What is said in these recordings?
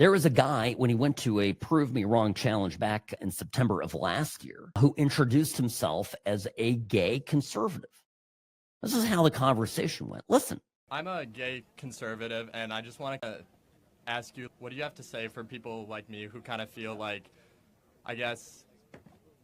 There was a guy, when he went to a Prove Me Wrong challenge back in September of last year, who introduced himself as a gay conservative. This is how the conversation went. Listen. I'm a gay conservative, and I just want to ask you, what do you have to say for people like me who kind of feel like, I guess,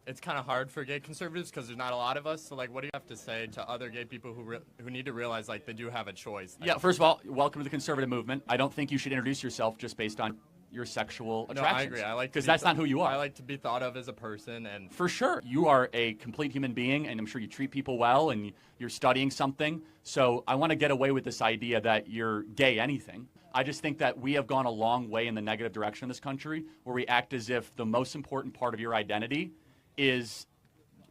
it's kind of hard for gay conservatives because there's not a lot of us. So, like, what do you have to say to other gay people who need to realize, like, they do have a choice? Yeah, first of all, welcome to the conservative movement. I don't think you should introduce yourself just based on your sexual attractions. No, I agree. I like, because that's not who you are. I like to be thought of as a person, and for sure, you are a complete human being, and I'm sure you treat people well, and you're studying something. So I want to get away with this idea that you're gay anything. I just think that we have gone a long way in the negative direction in this country, where we act as if the most important part of your identity is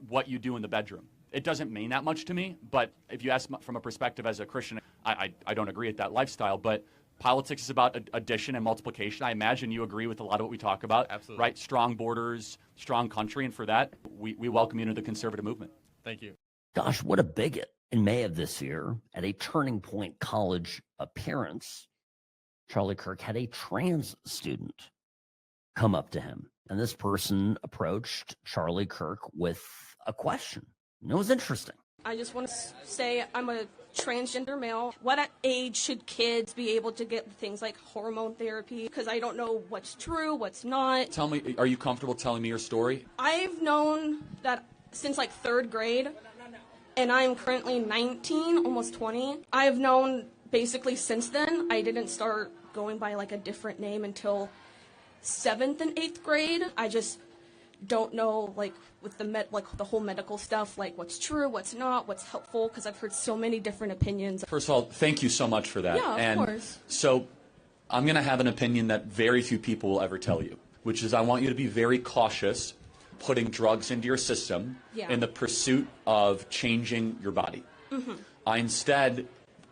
what you do in the bedroom. It doesn't mean that much to me, but if you ask from a perspective as a Christian, I don't agree with that lifestyle, but politics is about addition and multiplication. I imagine you agree with a lot of what we talk about. Absolutely. Right? Strong borders, strong country, and for that, we welcome you into the conservative movement. Thank you. Gosh, what a bigot. In May of this year, at a Turning Point College appearance, Charlie Kirk had a trans student come up to him. And this person approached Charlie Kirk with a question. And it was interesting. I just want to say I'm a transgender male. What age should kids be able to get things like hormone therapy? Because I don't know what's true, what's not. Tell me, are you comfortable telling me your story? I've known that since like 3rd grade, and I'm currently 19, almost 20. I've known basically since then. I didn't start going by like a different name until 7th and 8th grade. I just don't know, like, with the whole medical stuff, like what's true, what's not, what's helpful, because I've heard so many different opinions. First of all, thank you so much for that. Yeah, of course. So I'm going to have an opinion that very few people will ever tell you, which is I want you to be very cautious putting drugs into your system in the pursuit of changing your body. Mm-hmm. I instead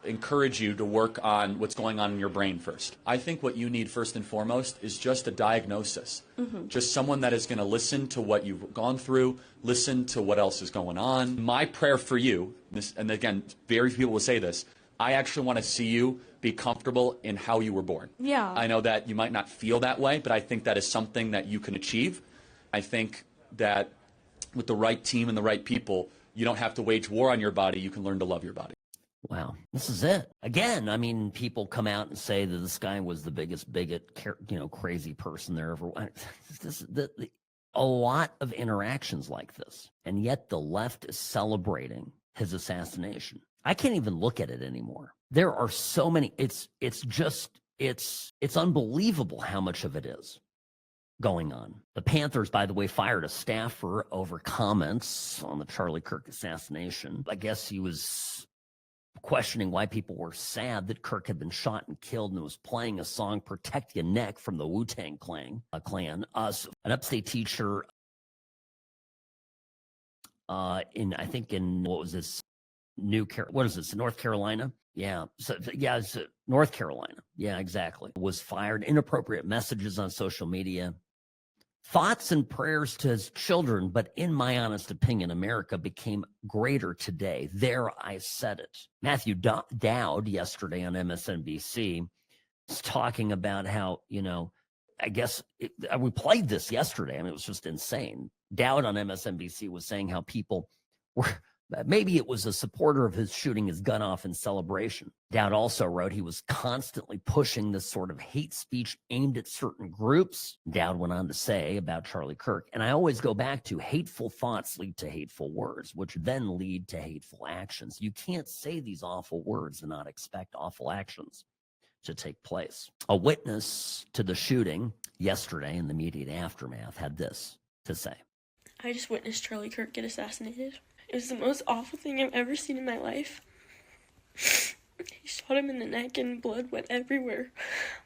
encourage you to work on what's going on in your brain first. I think what you need first and foremost is just a diagnosis. Mm-hmm. Just someone that is going to listen to what you've gone through, listen to what else is going on. My prayer for you, and again, very few people will say this, I actually want to see you be comfortable in how you were born. Yeah. I know that you might not feel that way, but I think that is something that you can achieve. I think that with the right team and the right people, you don't have to wage war on your body. You can learn to love your body. Wow, this is it. Again, I mean, people come out and say that this guy was the biggest bigot, crazy person there ever was. A lot of interactions like this, and yet the left is celebrating his assassination. I can't even look at it anymore. There are so many. It's unbelievable how much of it is going on. The Panthers, by the way, fired a staffer over comments on the Charlie Kirk assassination. I guess he was questioning why people were sad that Kirk had been shot and killed and was playing a song, Protect Your Neck, from the Wu-Tang Clan. An upstate teacher North Carolina? Yeah. It's North Carolina. Yeah, exactly. Was fired. Inappropriate messages on social media. Thoughts and prayers to his children, but in my honest opinion, America became greater today. There, I said it. Matthew Dowd yesterday on MSNBC was talking about how, we played this yesterday. I mean, it was just insane. Dowd on MSNBC was saying how people were, maybe it was a supporter of his shooting his gun off in celebration. Dowd also wrote he was constantly pushing this sort of hate speech aimed at certain groups. Dowd went on to say about Charlie Kirk, and I always go back to hateful thoughts lead to hateful words, which then lead to hateful actions. You can't say these awful words and not expect awful actions to take place. A witness to the shooting yesterday in the immediate aftermath had this to say. I just witnessed Charlie Kirk get assassinated. It was the most awful thing I've ever seen in my life. He shot him in the neck and blood went everywhere.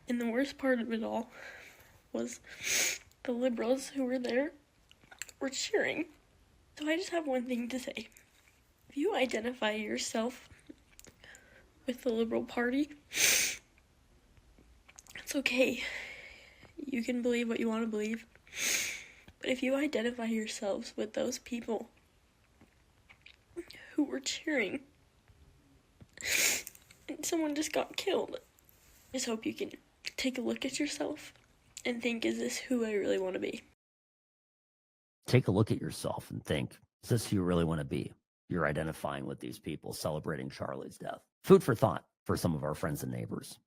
And the worst part of it all was the liberals who were there were cheering. So I just have one thing to say. If you identify yourself with the Liberal Party, it's okay. You can believe what you want to believe. But if you identify yourselves with those people who were cheering and someone just got killed, I just hope you can take a look at yourself and think, is this who I really want to be? Take a look at yourself and think, is this who you really want to be? You're identifying with these people celebrating Charlie's death. Food for thought for some of our friends and neighbors.